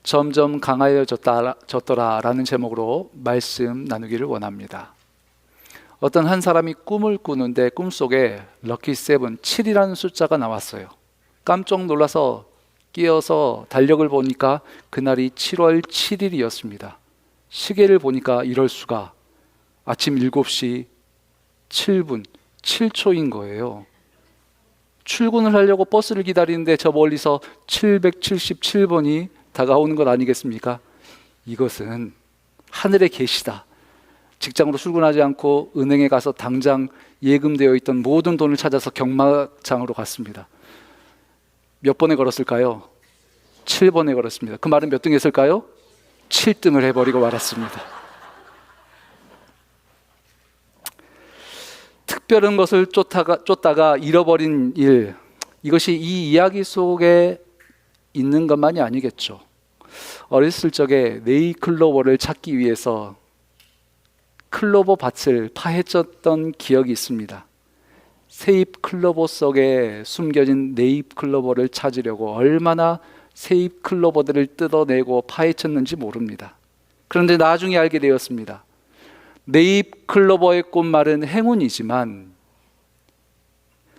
점점 강하여졌더라라는 제목으로 말씀 나누기를 원합니다. 어떤 한 사람이 꿈을 꾸는데 꿈속에 럭키 세븐, 7이라는 숫자가 나왔어요. 깜짝 놀라서 깨어서 달력을 보니까 그날이 7월 7일이었습니다. 시계를 보니까 이럴 수가, 아침 7시 7분 7초인 거예요. 출근을 하려고 버스를 기다리는데 저 멀리서 777번이 다가오는 것 아니겠습니까? 이것은 하늘의 계시다. 직장으로 출근하지 않고 은행에 가서 당장 예금되어 있던 모든 돈을 찾아서 경마장으로 갔습니다. 몇 번에 걸었을까요? 7번에 걸었습니다. 그 말은 몇 등 했을까요? 7등을 해버리고 말았습니다. 특별한 것을 쫓다가 잃어버린 일, 이것이 이 이야기 속에 있는 것만이 아니겠죠. 어렸을 적에 네이클로버를 찾기 위해서 클로버 밭을 파헤쳤던 기억이 있습니다. 세잎 클로버 속에 숨겨진 네잎 클로버를 찾으려고 얼마나 세잎 클로버들을 뜯어내고 파헤쳤는지 모릅니다. 그런데 나중에 알게 되었습니다. 네잎 클로버의 꽃말은 행운이지만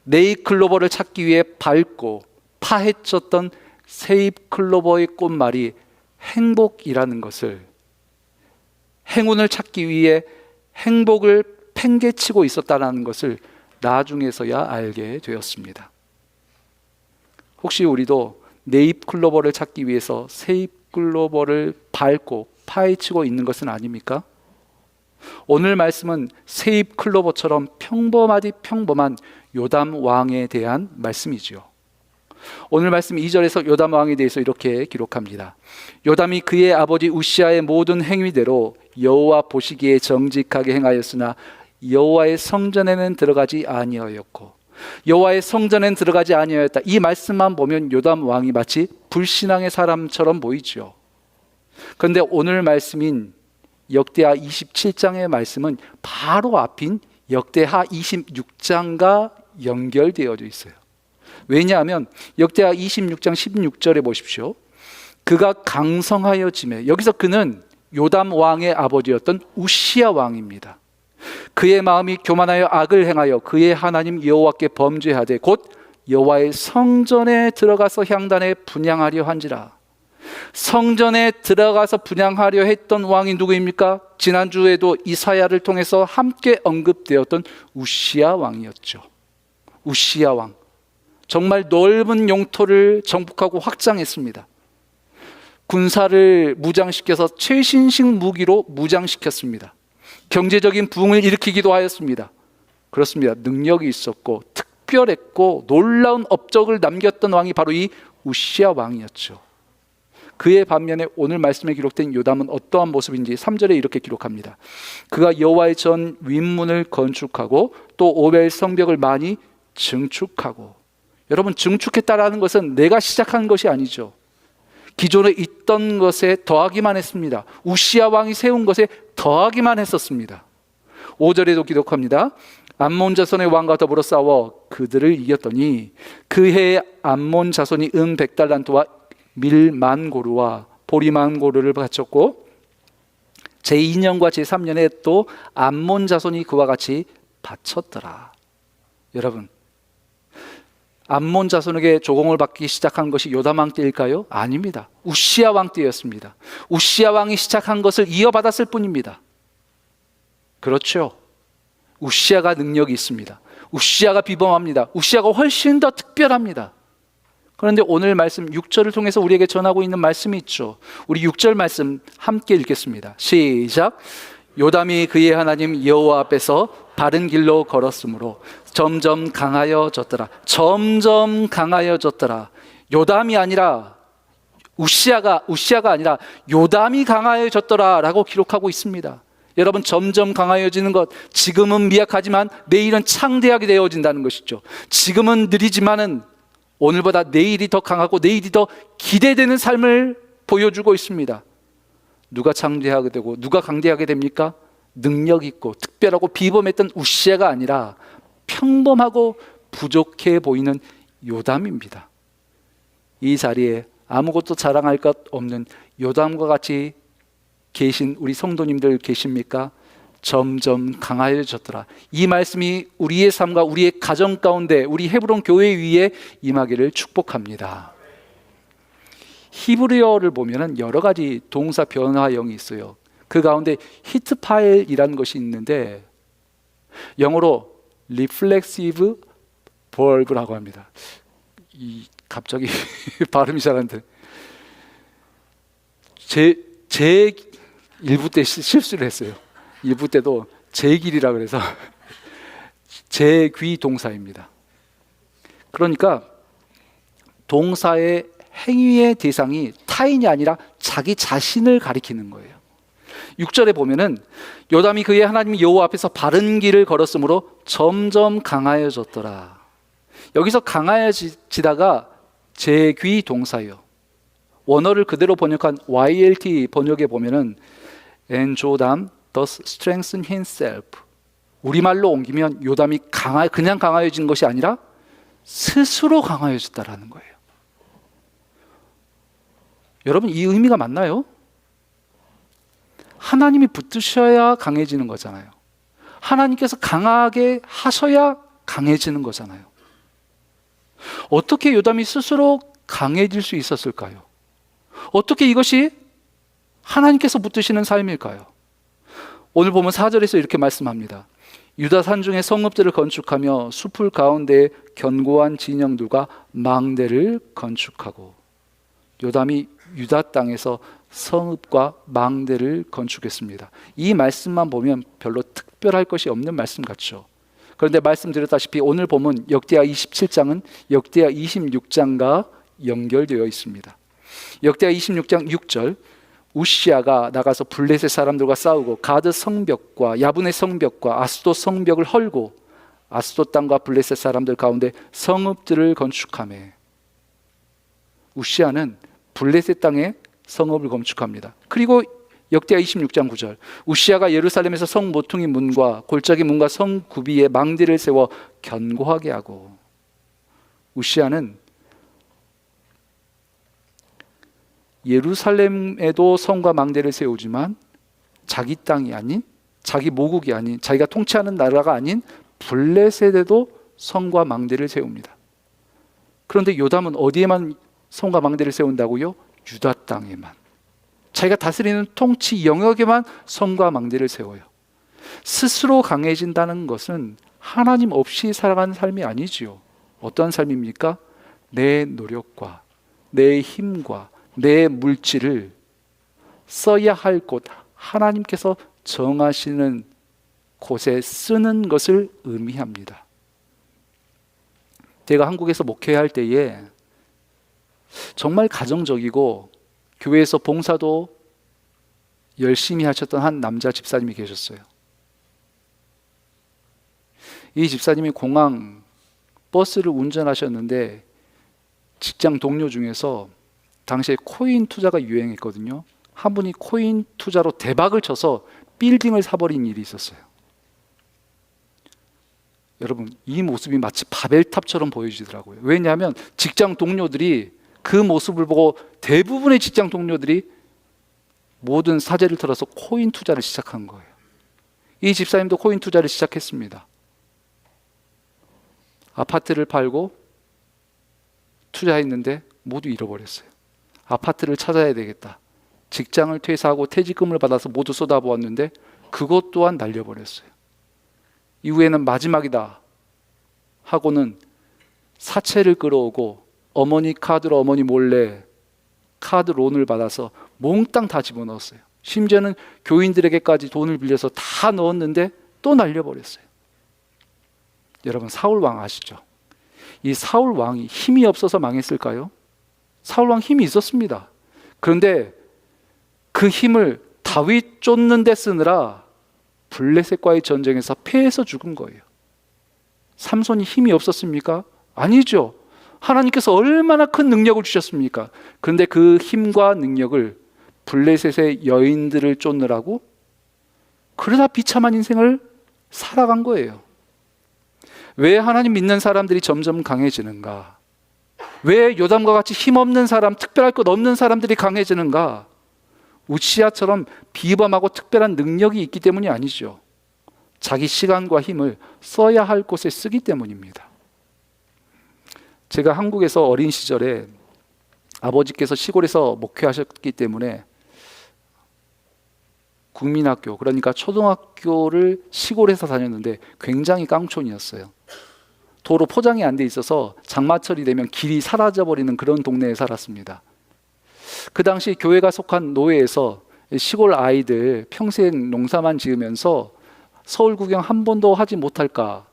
네잎 클로버를 찾기 위해 밟고 파헤쳤던 세잎 클로버의 꽃말이 행복이라는 것을, 행운을 찾기 위해 행복을 팽개치고 있었다는 것을 나중에서야 알게 되었습니다. 혹시 우리도 네잎 클로버를 찾기 위해서 세잎 클로버를 밟고 파헤치고 있는 것은 아닙니까? 오늘 말씀은 세잎 클로버처럼 평범하디 평범한 요담 왕에 대한 말씀이지요. 오늘 말씀 2절에서 요담 왕에 대해서 이렇게 기록합니다. 요담이 그의 아버지 우시아의 모든 행위대로 여호와 보시기에 정직하게 행하였으나 여호와의 성전에는 들어가지 아니하였고, 여호와의 성전에는 들어가지 아니하였다. 이 말씀만 보면 요담 왕이 마치 불신앙의 사람처럼 보이죠. 그런데 오늘 말씀인 역대하 27장의 말씀은 바로 앞인 역대하 26장과 연결되어져 있어요. 왜냐하면 역대하 26장 16절에 보십시오. 그가 강성하여지매, 여기서 그는 요담 왕의 아버지였던 우시아 왕입니다. 그의 마음이 교만하여 악을 행하여 그의 하나님 여호와께 범죄하되 곧 여호와의 성전에 들어가서 향단에 분향하려 한지라. 성전에 들어가서 분향하려 했던 왕이 누구입니까? 지난주에도 이사야를 통해서 함께 언급되었던 우시아 왕이었죠. 우시아 왕, 정말 넓은 영토를 정복하고 확장했습니다. 군사를 무장시켜서 최신식 무기로 무장시켰습니다. 경제적인 부흥을 일으키기도 하였습니다. 그렇습니다. 능력이 있었고 특별했고 놀라운 업적을 남겼던 왕이 바로 이 우시아 왕이었죠. 그의 반면에 오늘 말씀에 기록된 요담은 어떠한 모습인지 3절에 이렇게 기록합니다. 그가 여호와의 전 윗문을 건축하고 또 오벨 성벽을 많이 증축하고. 여러분, 증축했다라는 것은 내가 시작한 것이 아니죠. 기존에 있던 것에 더하기만 했습니다. 우시아 왕이 세운 것에 더하기만 했었습니다. 5절에도 기록합니다. 암몬 자손의 왕과 더불어 싸워 그들을 이겼더니 그 해에 암몬 자손이 100달란트와 밀만고르와 보리만고르를 바쳤고 제2년과 제3년에 또 암몬 자손이 그와 같이 바쳤더라. 여러분, 암몬 자손에게 조공을 받기 시작한 것이 요담 왕 때일까요? 아닙니다. 우시아 왕 때였습니다. 우시아 왕이 시작한 것을 이어받았을 뿐입니다. 그렇죠. 우시아가 능력이 있습니다. 우시아가 비범합니다. 우시아가 훨씬 더 특별합니다. 그런데 오늘 말씀 6절을 통해서 우리에게 전하고 있는 말씀이 있죠. 우리 6절 말씀 함께 읽겠습니다. 시작. 요담이 그의 하나님 여호와 앞에서 바른 길로 걸었으므로 점점 강하여졌더라. 점점 강하여졌더라. 요담이 아니라 우시아가 아니라 요담이 강하여졌더라 라고 기록하고 있습니다. 여러분, 점점 강하여지는 것, 지금은 미약하지만 내일은 창대하게 되어진다는 것이죠. 지금은 느리지만은 오늘보다 내일이 더 강하고 내일이 더 기대되는 삶을 보여주고 있습니다. 누가 창대하게 되고 누가 강대하게 됩니까? 능력 있고 특별하고 비범했던 우시아가 아니라 평범하고 부족해 보이는 요담입니다. 이 자리에 아무것도 자랑할 것 없는 요담과 같이 계신 우리 성도님들 계십니까? 점점 강하여졌더라. 이 말씀이 우리의 삶과 우리의 가정 가운데 우리 헤브론 교회 위에 임하기를 축복합니다. 히브리어를 보면은 여러 가지 동사 변화형이 있어요. 그 가운데 히트파일이라는 것이 있는데 영어로 reflexive verb라고 합니다. 갑자기 발음이 잘 안 돼. 제 일부 때 실수를 했어요. 일부 때도 제길이라 그래서 제귀 동사입니다. 그러니까 동사의 행위의 대상이 타인이 아니라 자기 자신을 가리키는 거예요. 6절에 보면은 요담이 그의 하나님 여호와 앞에서 바른 길을 걸었으므로 점점 강하여졌더라. 여기서 강하여지다가 제귀 동사예요. 원어를 그대로 번역한 YLT 번역에 보면은 And Jotham thus strengthened himself. 우리말로 옮기면 요담이 그냥 강하여진 것이 아니라 스스로 강하여졌다라는 거예요. 여러분, 이 의미가 맞나요? 하나님이 붙드셔야 강해지는 거잖아요. 하나님께서 강하게 하셔야 강해지는 거잖아요. 어떻게 요담이 스스로 강해질 수 있었을까요? 어떻게 이것이 하나님께서 붙드시는 삶일까요? 오늘 보면 4절에서 이렇게 말씀합니다. 유다 산중에 성읍들을 건축하며 숲을 가운데 견고한 진영들과 망대를 건축하고. 요담이 유다 땅에서 성읍과 망대를 건축했습니다. 이 말씀만 보면 별로 특별할 것이 없는 말씀 같죠. 그런데 말씀드렸다시피 오늘 보면 역대하 27장은 역대하 26장과 연결되어 있습니다. 역대하 26장 6절, 우시아가 나가서 블레셋 사람들과 싸우고 가드 성벽과 야분의 성벽과 아스돗 성벽을 헐고 아스돗 땅과 블레셋 사람들 가운데 성읍들을 건축하며. 우시아는 블레셋 땅에 성읍을 건축합니다. 그리고 역대하 26장 9절, 우시아가 예루살렘에서 성 모퉁이 문과 골짜기 문과 성 구비에 망대를 세워 견고하게 하고. 우시아는 예루살렘에도 성과 망대를 세우지만 자기 땅이 아닌, 자기 모국이 아닌, 자기가 통치하는 나라가 아닌 블레셋에도 성과 망대를 세웁니다. 그런데 요담은 어디에만 성과 망대를 세운다고요? 유다 땅에만, 자기가 다스리는 통치 영역에만 성과 망대를 세워요. 스스로 강해진다는 것은 하나님 없이 살아가는 삶이 아니지요. 어떤 삶입니까? 내 노력과 내 힘과 내 물질을 써야 할 곳, 하나님께서 정하시는 곳에 쓰는 것을 의미합니다. 제가 한국에서 목회할 때에 정말 가정적이고 교회에서 봉사도 열심히 하셨던 한 남자 집사님이 계셨어요. 이 집사님이 공항 버스를 운전하셨는데 직장 동료 중에서 당시에 코인 투자가 유행했거든요. 한 분이 코인 투자로 대박을 쳐서 빌딩을 사버린 일이 있었어요. 여러분, 이 모습이 마치 바벨탑처럼 보여지더라고요. 왜냐하면 직장 동료들이 그 모습을 보고 대부분의 직장 동료들이 모든 사재를 털어서 코인 투자를 시작한 거예요. 이 집사님도 코인 투자를 시작했습니다. 아파트를 팔고 투자했는데 모두 잃어버렸어요. 아파트를 찾아야 되겠다. 직장을 퇴사하고 퇴직금을 받아서 모두 쏟아부었는데 그것 또한 날려버렸어요. 이후에는 마지막이다 하고는 사채를 끌어오고 어머니 카드로 어머니 몰래 카드 론을 받아서 몽땅 다 집어넣었어요. 심지어는 교인들에게까지 돈을 빌려서 다 넣었는데 또 날려버렸어요. 여러분, 사울 왕 아시죠? 이 사울 왕이 힘이 없어서 망했을까요? 사울 왕 힘이 있었습니다. 그런데 그 힘을 다윗 쫓는 데 쓰느라 블레셋과의 전쟁에서 패해서 죽은 거예요. 삼손이 힘이 없었습니까? 아니죠. 하나님께서 얼마나 큰 능력을 주셨습니까? 그런데 그 힘과 능력을 블레셋의 여인들을 쫓느라고 그러다 비참한 인생을 살아간 거예요. 왜 하나님 믿는 사람들이 점점 강해지는가? 왜 요담과 같이 힘없는 사람, 특별할 것 없는 사람들이 강해지는가? 우시아처럼 비범하고 특별한 능력이 있기 때문이 아니죠. 자기 시간과 힘을 써야 할 곳에 쓰기 때문입니다. 제가 한국에서 어린 시절에 아버지께서 시골에서 목회하셨기 때문에 국민학교, 그러니까 초등학교를 시골에서 다녔는데 굉장히 깡촌이었어요. 도로 포장이 안 돼 있어서 장마철이 되면 길이 사라져버리는 그런 동네에 살았습니다. 그 당시 교회가 속한 노예에서 시골 아이들 평생 농사만 지으면서 서울 구경 한 번도 하지 못할까,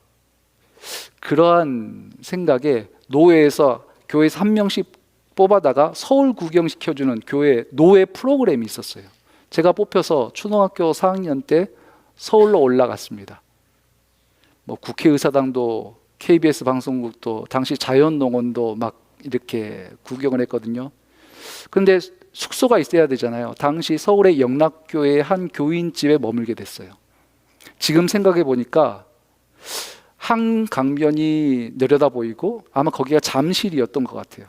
그러한 생각에 노예에서 교회에서 한 명씩 뽑아다가 서울 구경시켜주는 교회 노예 프로그램이 있었어요. 제가 뽑혀서 초등학교 4학년 때 서울로 올라갔습니다. 뭐 국회의사당도 KBS 방송국도 당시 자연농원도 막 이렇게 구경을 했거든요. 그런데 숙소가 있어야 되잖아요. 당시 서울의 영락교회의 한 교인집에 머물게 됐어요. 지금 생각해 보니까 한강변이 내려다 보이고 아마 거기가 잠실이었던 것 같아요.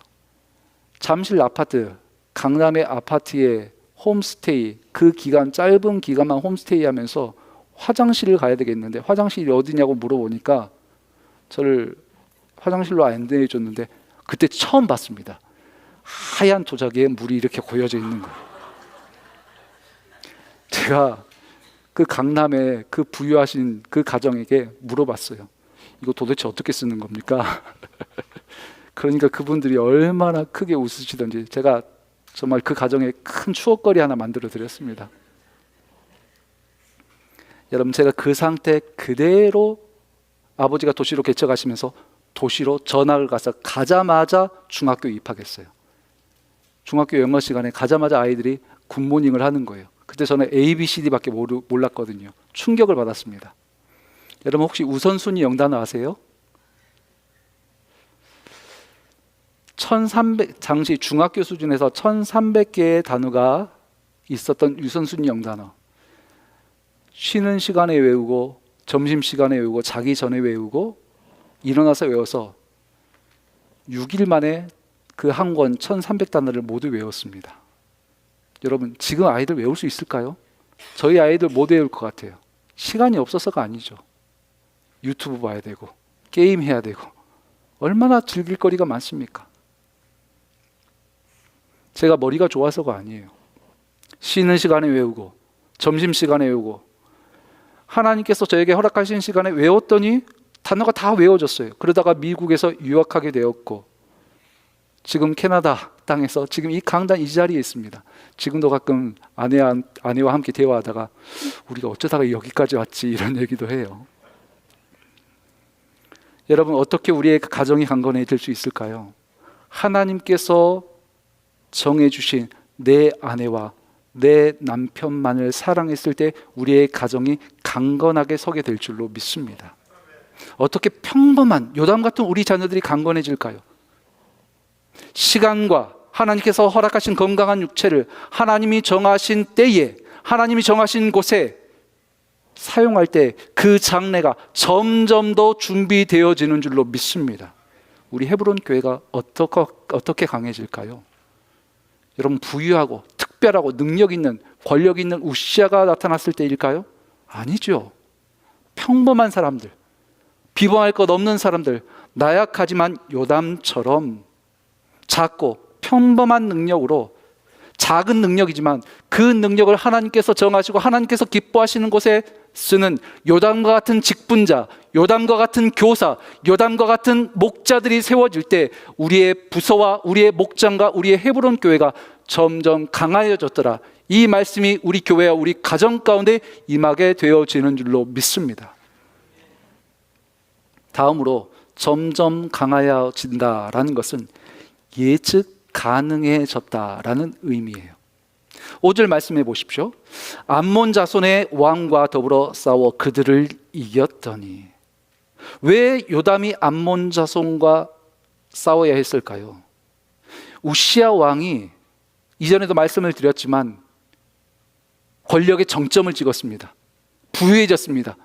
잠실 아파트, 강남의 아파트에 홈스테이, 그 기간, 짧은 기간만 홈스테이 하면서 화장실을 가야 되겠는데 화장실이 어디냐고 물어보니까 저를 화장실로 안내해 줬는데 그때 처음 봤습니다. 하얀 도자기에 물이 이렇게 고여져 있는 거예요. 제가 그 강남에 그 부유하신 그 가정에게 물어봤어요. 이거 도대체 어떻게 쓰는 겁니까? 그러니까 그분들이 얼마나 크게 웃으시던지 제가 정말 그 가정에 큰 추억거리 하나 만들어 드렸습니다. 여러분, 제가 그 상태 그대로 아버지가 도시로 개척하시면서 도시로 전학을 가자마자 중학교 입학했어요. 중학교 영어 시간에 가자마자 아이들이 굿모닝을 하는 거예요. 그때 저는 ABCD밖에 몰랐거든요. 충격을 받았습니다. 여러분, 혹시 우선순위 영단어 아세요? 당시 중학교 수준에서 1300개의 단어가 있었던 우선순위 영단어. 쉬는 시간에 외우고 점심시간에 외우고 자기 전에 외우고 일어나서 외워서 6일 만에 그 한 권 1300단어를 모두 외웠습니다. 여러분, 지금 아이들 외울 수 있을까요? 저희 아이들 못 외울 것 같아요. 시간이 없어서가 아니죠. 유튜브 봐야 되고 게임 해야 되고 얼마나 즐길 거리가 많습니까? 제가 머리가 좋아서가 아니에요. 쉬는 시간에 외우고 점심시간에 외우고 하나님께서 저에게 허락하신 시간에 외웠더니 단어가 다 외워졌어요. 그러다가 미국에서 유학하게 되었고 지금 캐나다 땅에서 지금 이 강단 이 자리에 있습니다. 지금도 가끔 아내와 함께 대화하다가 우리가 어쩌다가 여기까지 왔지 이런 얘기도 해요. 여러분, 어떻게 우리의 가정이 강건해질 수 있을까요? 하나님께서 정해주신 내 아내와 내 남편만을 사랑했을 때 우리의 가정이 강건하게 서게 될 줄로 믿습니다. 어떻게 평범한 요담 같은 우리 자녀들이 강건해질까요? 시간과 하나님께서 허락하신 건강한 육체를 하나님이 정하신 때에 하나님이 정하신 곳에 사용할 때 그 장래가 점점 더 준비되어지는 줄로 믿습니다. 우리 헤브론 교회가 어떻게 강해질까요? 여러분, 부유하고 특별하고 능력 있는 권력 있는 우시아가 나타났을 때일까요? 아니죠. 평범한 사람들, 비범할 것 없는 사람들, 나약하지만 요담처럼 작고 평범한 능력으로, 작은 능력이지만 그 능력을 하나님께서 정하시고 하나님께서 기뻐하시는 곳에 쓰는 요담과 같은 직분자, 요담과 같은 교사, 요담과 같은 목자들이 세워질 때 우리의 부서와 우리의 목장과 우리의 헤브론 교회가 점점 강하여졌더라. 이 말씀이 우리 교회와 우리 가정 가운데 임하게 되어지는 줄로 믿습니다. 다음으로 점점 강하여진다라는 것은 예측 가능해졌다라는 의미예요. 5절 말씀해 보십시오. 암몬 자손의 왕과 더불어 싸워 그들을 이겼더니. 왜 요담이 암몬 자손과 싸워야 했을까요? 우시아 왕이 이전에도 말씀을 드렸지만 권력의 정점을 찍었습니다. 부유해졌습니다.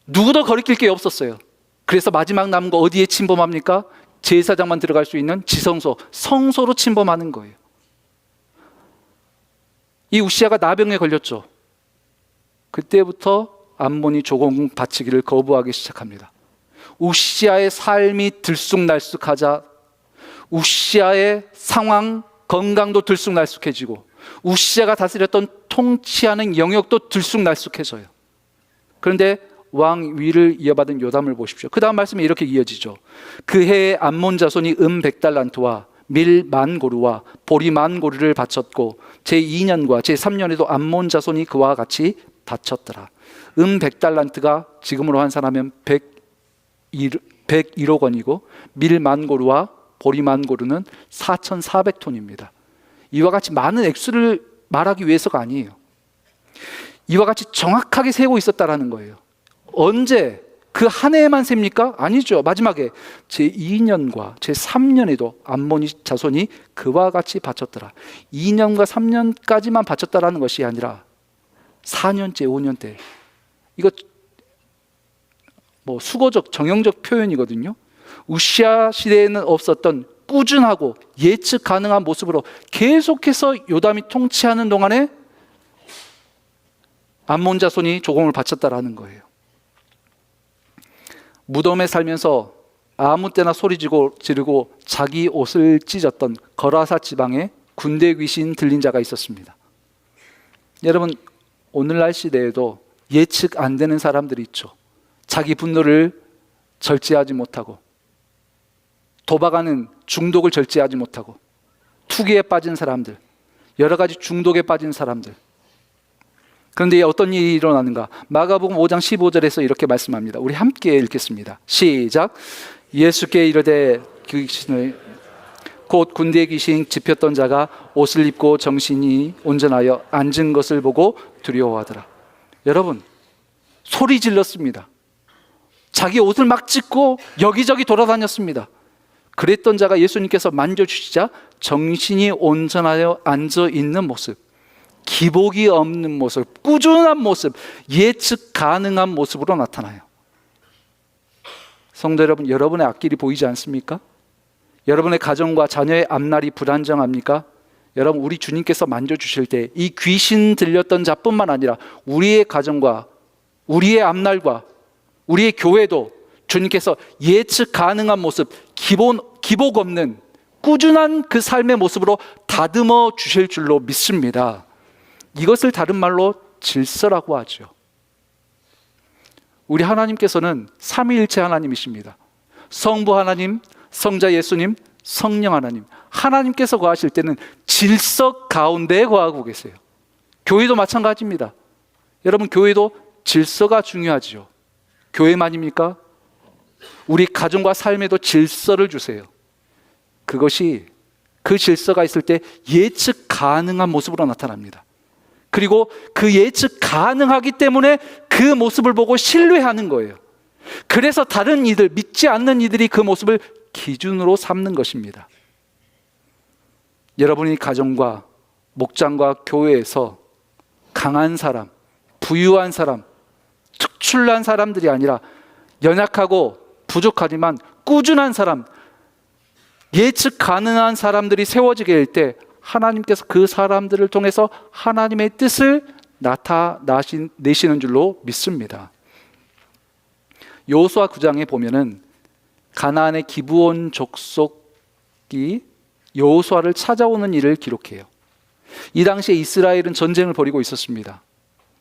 누구도 거리낄 게 없었어요. 그래서 마지막 남은 거 어디에 침범합니까? 제사장만 들어갈 수 있는 지성소, 성소로 침범하는 거예요. 이 우시아가 나병에 걸렸죠. 그때부터 암몬이 조공 바치기를 거부하기 시작합니다. 우시아의 삶이 들쑥날쑥하자 우시아의 상황, 건강도 들쑥날쑥해지고 우시아가 다스렸던 통치하는 영역도 들쑥날쑥해져요. 그런데 왕 위를 이어받은 요담을 보십시오. 그 다음 말씀이 이렇게 이어지죠. 그 해에 암몬 자손이 100달란트와 밀 10,000고루와 보리 10,000고루를 바쳤고 제2년과 제3년에도 암몬 자손이 그와 같이 바쳤더라. 100달란트가 지금으로 환산하면 101억 원이고 밀 10,000고루와 보리 10,000고루는 4,400톤입니다. 이와 같이 많은 액수를 말하기 위해서가 아니에요. 이와 같이 정확하게 세고 있었다라는 거예요. 언제? 그 한 해에만 셉니까? 아니죠. 마지막에 제2년과 제3년에도 암몬 자손이 그와 같이 바쳤더라. 2년과 3년까지만 바쳤다라는 것이 아니라 4년째, 5년째. 이거 뭐 수거적, 정형적 표현이거든요. 우시아 시대에는 없었던 꾸준하고 예측 가능한 모습으로 계속해서 요담이 통치하는 동안에 암몬 자손이 조공을 바쳤다라는 거예요. 무덤에 살면서 아무 때나 소리 지르고 자기 옷을 찢었던 거라사 지방에 군대 귀신 들린 자가 있었습니다. 여러분, 오늘날 시대에도 예측 안 되는 사람들이 있죠. 자기 분노를 절제하지 못하고 도박하는 중독을 절제하지 못하고 투기에 빠진 사람들, 여러 가지 중독에 빠진 사람들. 그런데 어떤 일이 일어나는가? 마가복음 5장 15절에서 이렇게 말씀합니다. 우리 함께 읽겠습니다. 시작. 예수께 이르되 귀신을 곧 군대 귀신 집혔던 자가 옷을 입고 정신이 온전하여 앉은 것을 보고 두려워하더라. 여러분, 소리 질렀습니다. 자기 옷을 막 찢고 여기저기 돌아다녔습니다. 그랬던 자가 예수님께서 만져주시자 정신이 온전하여 앉아 있는 모습, 기복이 없는 모습, 꾸준한 모습, 예측 가능한 모습으로 나타나요. 성도 여러분, 여러분의 앞길이 보이지 않습니까? 여러분의 가정과 자녀의 앞날이 불안정합니까? 여러분, 우리 주님께서 만져주실 때 이 귀신 들렸던 자뿐만 아니라 우리의 가정과 우리의 앞날과 우리의 교회도 주님께서 예측 가능한 모습, 기복 없는 꾸준한 그 삶의 모습으로 다듬어 주실 줄로 믿습니다. 이것을 다른 말로 질서라고 하죠. 우리 하나님께서는 삼위일체 하나님이십니다. 성부 하나님, 성자 예수님, 성령 하나님. 하나님께서 거하실 때는 질서 가운데에 거하고 계세요. 교회도 마찬가지입니다. 여러분, 교회도 질서가 중요하죠. 교회만입니까? 우리 가정과 삶에도 질서를 주세요. 그것이 그 질서가 있을 때 예측 가능한 모습으로 나타납니다. 그리고 그 예측 가능하기 때문에 그 모습을 보고 신뢰하는 거예요. 그래서 다른 이들, 믿지 않는 이들이 그 모습을 기준으로 삼는 것입니다. 여러분이 가정과 목장과 교회에서 강한 사람, 부유한 사람, 특출난 사람들이 아니라 연약하고 부족하지만 꾸준한 사람, 예측 가능한 사람들이 세워지게 될 때 하나님께서 그 사람들을 통해서 하나님의 뜻을 나타내시는 줄로 믿습니다. 여호수아 9장에 보면은 가나안의 기브온 족속이 여호수아를 찾아오는 일을 기록해요. 이 당시에 이스라엘은 전쟁을 벌이고 있었습니다.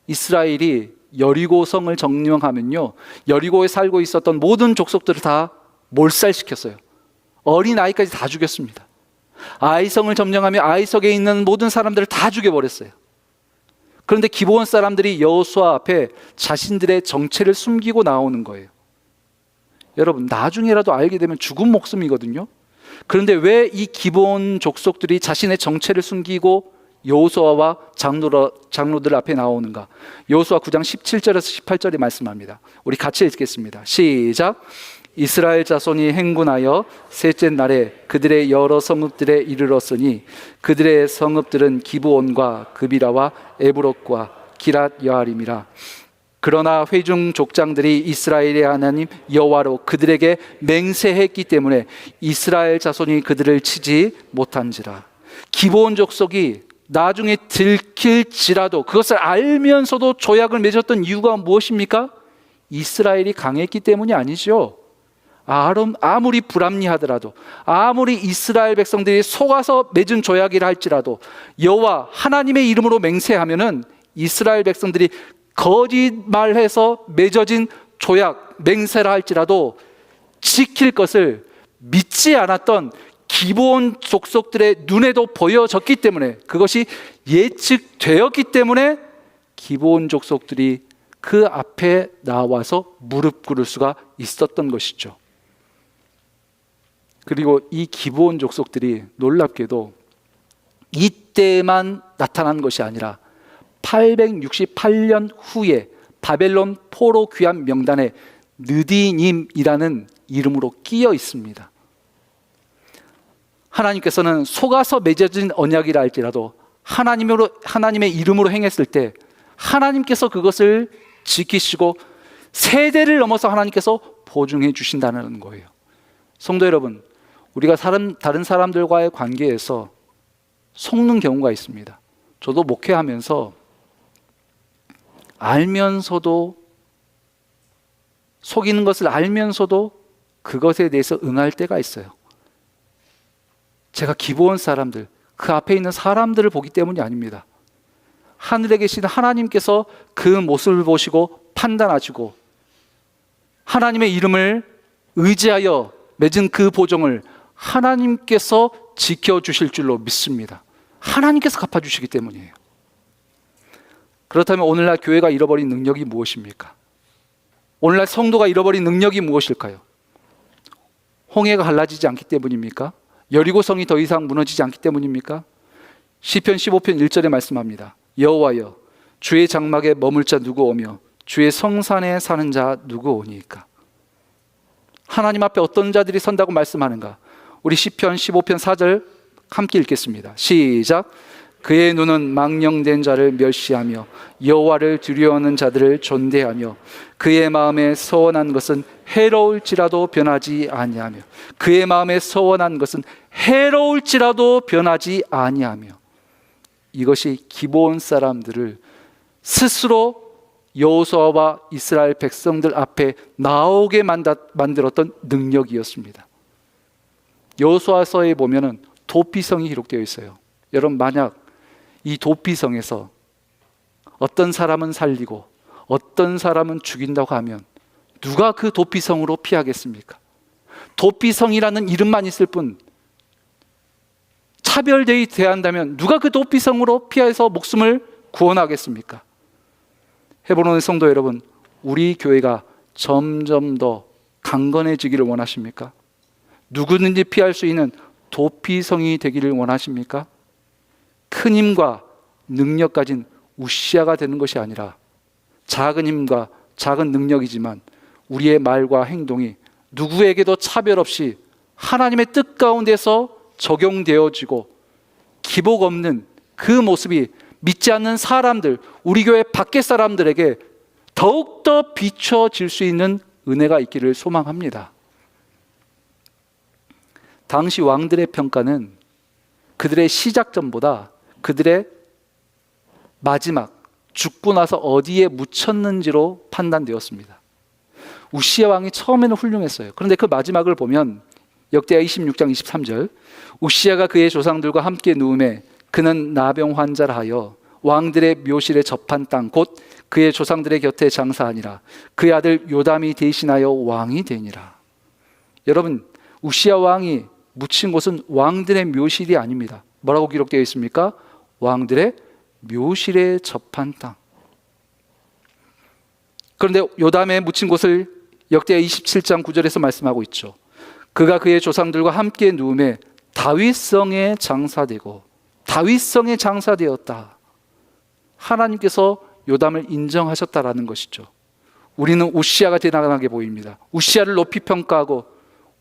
이스라엘이 여리고성을 점령하면요, 여리고에 살고 있었던 모든 족속들을 다 몰살시켰어요. 어린 아이까지 다 죽였습니다. 아이성을 점령하며 아이성에 있는 모든 사람들을 다 죽여버렸어요. 그런데 기브온 사람들이 여호수아 앞에 자신들의 정체를 숨기고 나오는 거예요. 여러분, 나중에라도 알게 되면 죽은 목숨이거든요. 그런데 왜 이 기브온 족속들이 자신의 정체를 숨기고 여호수아와 장로들 앞에 나오는가? 여호수아 9장 17절에서 18절에 말씀합니다. 우리 같이 읽겠습니다. 시작. 이스라엘 자손이 행군하여 셋째 날에 그들의 여러 성읍들에 이르렀으니 그들의 성읍들은 기브온과 그비라와 에브롯과 기랏 여아림이라. 그러나 회중 족장들이 이스라엘의 하나님 여호와로 그들에게 맹세했기 때문에 이스라엘 자손이 그들을 치지 못한지라. 기브온 족속이 나중에 들킬지라도 그것을 알면서도 조약을 맺었던 이유가 무엇입니까? 이스라엘이 강했기 때문이 아니죠. 아무리 불합리하더라도, 아무리 이스라엘 백성들이 속아서 맺은 조약이라 할지라도 여호와 하나님의 이름으로 맹세하면은 이스라엘 백성들이 거짓말해서 맺어진 조약, 맹세라 할지라도 지킬 것을 믿지 않았던 기브온 족속들의 눈에도 보여졌기 때문에, 그것이 예측되었기 때문에 기브온 족속들이 그 앞에 나와서 무릎 꿇을 수가 있었던 것이죠. 그리고 이 기브온 족속들이 놀랍게도 이때만 나타난 것이 아니라 868년 후에 바벨론 포로 귀환 명단에 느디님이라는 이름으로 끼어 있습니다. 하나님께서는 속아서 맺어진 언약이라 할지라도 하나님의 이름으로 행했을 때 하나님께서 그것을 지키시고 세대를 넘어서 하나님께서 보증해 주신다는 거예요. 성도 여러분, 우리가 다른 사람들과의 관계에서 속는 경우가 있습니다. 저도 목회하면서 알면서도, 속이는 것을 알면서도 그것에 대해서 응할 때가 있어요. 제가 기브온 사람들, 그 앞에 있는 사람들을 보기 때문이 아닙니다. 하늘에 계신 하나님께서 그 모습을 보시고 판단하시고 하나님의 이름을 의지하여 맺은 그 보증을 하나님께서 지켜주실 줄로 믿습니다. 하나님께서 갚아주시기 때문이에요. 그렇다면 오늘날 교회가 잃어버린 능력이 무엇입니까? 오늘날 성도가 잃어버린 능력이 무엇일까요? 홍해가 갈라지지 않기 때문입니까? 여리고성이 더 이상 무너지지 않기 때문입니까? 시편 15편 1절에 말씀합니다. 여호와여, 주의 장막에 머물 자 누구 오며 주의 성산에 사는 자 누구 오니까? 하나님 앞에 어떤 자들이 선다고 말씀하는가? 우리 시편 15편 4절 함께 읽겠습니다. 시작. 그의 눈은 망령된 자를 멸시하며 여호와를 두려워하는 자들을 존대하며 그의 마음에 서원한 것은 해로울지라도 변하지 아니하며 그의 마음에 서원한 것은 해로울지라도 변하지 아니하며. 이것이 기브온 사람들을 스스로 여호수아와 이스라엘 백성들 앞에 나오게 만들었던 능력이었습니다. 여호수아서에 보면은 도피성이 기록되어 있어요. 여러분, 만약 이 도피성에서 어떤 사람은 살리고 어떤 사람은 죽인다고 하면 누가 그 도피성으로 피하겠습니까? 도피성이라는 이름만 있을 뿐 차별되이 대한다면 누가 그 도피성으로 피해서 목숨을 구원하겠습니까? 헤브론의 성도 여러분, 우리 교회가 점점 더 강건해지기를 원하십니까? 누구든지 피할 수 있는 도피성이 되기를 원하십니까? 큰 힘과 능력 가진 우시아가 되는 것이 아니라 작은 힘과 작은 능력이지만 우리의 말과 행동이 누구에게도 차별 없이 하나님의 뜻 가운데서 적용되어지고 기복 없는 그 모습이 믿지 않는 사람들, 우리 교회 밖의 사람들에게 더욱더 비춰질 수 있는 은혜가 있기를 소망합니다. 당시 왕들의 평가는 그들의 시작점보다 그들의 마지막, 죽고 나서 어디에 묻혔는지로 판단되었습니다. 우시아 왕이 처음에는 훌륭했어요. 그런데 그 마지막을 보면 역대하 26장 23절, 우시아가 그의 조상들과 함께 누우매 그는 나병 환자라 하여 왕들의 묘실에 접한 땅 곧 그의 조상들의 곁에 장사하니라. 그의 아들 요담이 대신하여 왕이 되니라. 여러분, 우시아 왕이 묻힌 곳은 왕들의 묘실이 아닙니다. 뭐라고 기록되어 있습니까? 왕들의 묘실에 접한 땅. 그런데 요담에 묻힌 곳을 역대하 27장 9절에서 말씀하고 있죠. 그가 그의 조상들과 함께 누움에 다윗성에 장사되고, 다윗성에 장사되었다. 하나님께서 요담을 인정하셨다라는 것이죠. 우리는 우시아가 대단하게 보입니다. 우시아를 높이 평가하고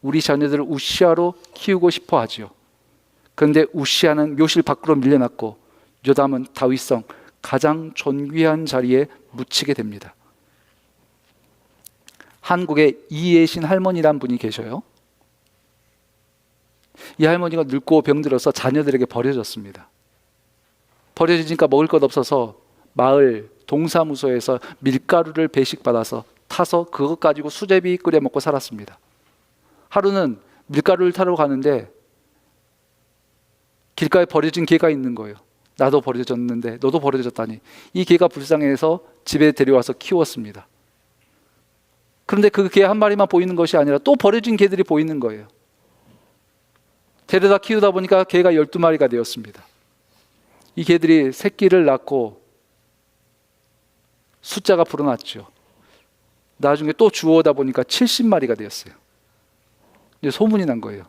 우리 자녀들을 우시아로 키우고 싶어 하죠. 그런데 우시아는 묘실 밖으로 밀려났고 요담은 다윗성 가장 존귀한 자리에 묻히게 됩니다. 한국에 이예신 할머니란 분이 계셔요. 이 할머니가 늙고 병들어서 자녀들에게 버려졌습니다. 버려지니까 먹을 것 없어서 마을 동사무소에서 밀가루를 배식받아서 타서 그것 가지고 수제비 끓여 먹고 살았습니다. 하루는 밀가루를 타러 가는데 길가에 버려진 개가 있는 거예요. 나도 버려졌는데 너도 버려졌다니. 이 개가 불쌍해서 집에 데려와서 키웠습니다. 그런데 그 개 한 마리만 보이는 것이 아니라 또 버려진 개들이 보이는 거예요. 데려다 키우다 보니까 개가 12마리가 되었습니다. 이 개들이 새끼를 낳고 숫자가 불어났죠. 나중에 또 주워다 보니까 70마리가 되었어요. 이제 소문이 난 거예요.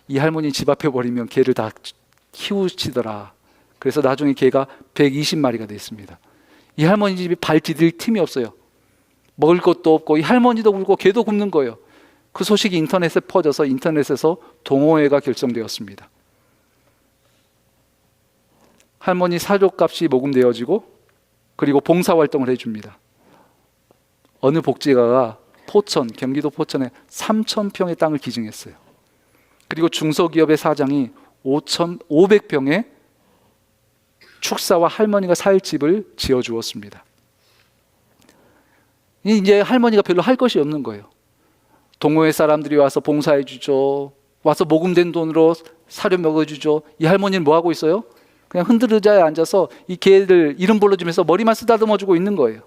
이 할머니 집 앞에 버리면 개를 다 키우시더라. 그래서 나중에 개가 120마리가 됐습니다. 이 할머니 집이 발 디딜 틈이 없어요. 먹을 것도 없고 이 할머니도 굶고 개도 굶는 거예요. 그 소식이 인터넷에 퍼져서 인터넷에서 동호회가 결성되었습니다. 할머니 사료값이 모금되어지고 그리고 봉사활동을 해줍니다. 어느 복지가가 포천, 경기도 포천에 3,000평의 땅을 기증했어요. 그리고 중소기업의 사장이 500평의 축사와 할머니가 살 집을 지어주었습니다. 이제 할머니가 별로 할 것이 없는 거예요. 동호회 사람들이 와서 봉사해 주죠. 와서 모금된 돈으로 사료 먹어주죠. 이 할머니는 뭐 하고 있어요? 그냥 흔들 의자에 앉아서 이 개들 이름 불러주면서 머리만 쓰다듬어 주고 있는 거예요.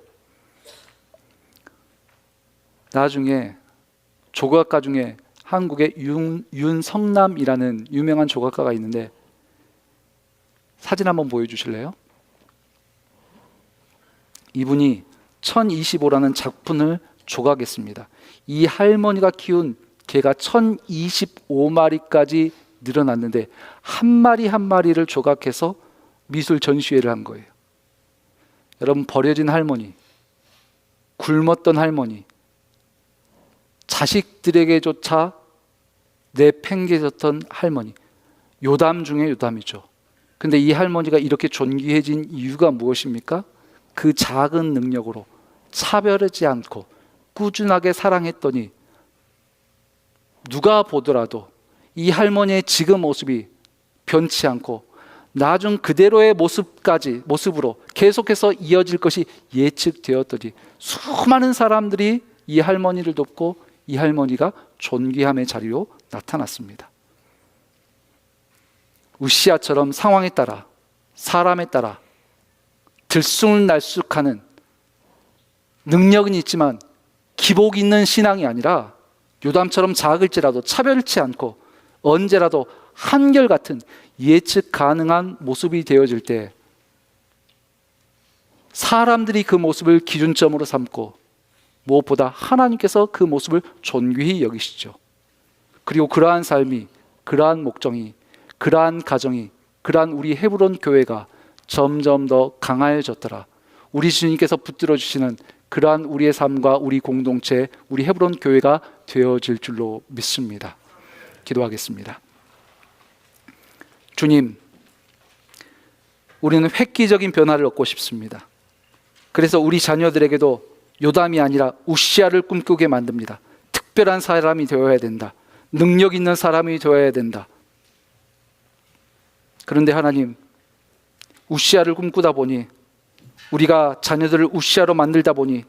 나중에 조각가 중에 한국의 윤성남이라는 유명한 조각가가 있는데 사진 한번 보여주실래요? 이분이 1025라는 작품을 조각했습니다. 이 할머니가 키운 개가 1025마리까지 늘어났는데 한 마리 한 마리를 조각해서 미술 전시회를 한 거예요. 여러분, 버려진 할머니, 굶었던 할머니, 자식들에게조차 내팽개졌던 할머니, 요담 중에 요담이죠. 근데 이 할머니가 이렇게 존귀해진 이유가 무엇입니까? 그 작은 능력으로 차별하지 않고 꾸준하게 사랑했더니 누가 보더라도 이 할머니의 지금 모습이 변치 않고 나중 그대로의 모습으로 계속해서 이어질 것이 예측되었더니 수많은 사람들이 이 할머니를 돕고 이 할머니가 존귀함의 자리로 나타났습니다. 우시아처럼 상황에 따라 사람에 따라 들쑥날쑥하는 능력은 있지만 기복 있는 신앙이 아니라 요담처럼 작을지라도 차별치 않고 언제라도 한결같은 예측 가능한 모습이 되어질 때 사람들이 그 모습을 기준점으로 삼고 무엇보다 하나님께서 그 모습을 존귀히 여기시죠. 그리고 그러한 삶이, 그러한 목적이, 그러한 가정이, 그러한 우리 헤브론 교회가 점점 더 강해졌더라. 우리 주님께서 붙들어 주시는 그러한 우리의 삶과 우리 공동체, 우리 헤브론 교회가 되어질 줄로 믿습니다. 기도하겠습니다. 주님, 우리는 획기적인 변화를 얻고 싶습니다. 그래서 우리 자녀들에게도 요담이 아니라 우시아를 꿈꾸게 만듭니다. 특별한 사람이 되어야 된다. 능력 있는 사람이 되어야 된다. 그런데 하나님, 우시아를 꿈꾸다 보니, 우리가 자녀들을 우시아로 만들다 보니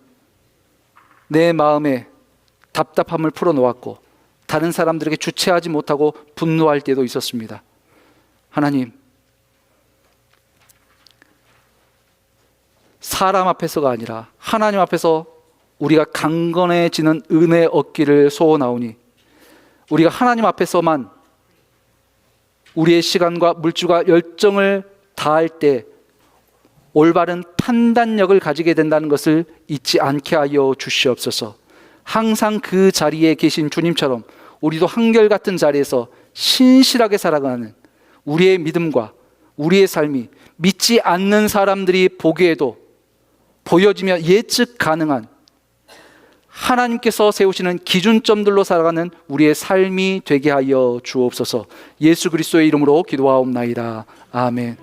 내 마음에 답답함을 풀어놓았고 다른 사람들에게 주체하지 못하고 분노할 때도 있었습니다. 하나님, 사람 앞에서가 아니라 하나님 앞에서 우리가 강건해지는 은혜 얻기를 소원하오니 우리가 하나님 앞에서만 우리의 시간과 물질과 열정을 다할 때 올바른 판단력을 가지게 된다는 것을 잊지 않게 하여 주시옵소서. 항상 그 자리에 계신 주님처럼 우리도 한결같은 자리에서 신실하게 살아가는 우리의 믿음과 우리의 삶이 믿지 않는 사람들이 보기에도 보여지며 예측 가능한 하나님께서 세우시는 기준점들로 살아가는 우리의 삶이 되게 하여 주옵소서. 예수 그리스도의 이름으로 기도하옵나이다. 아멘.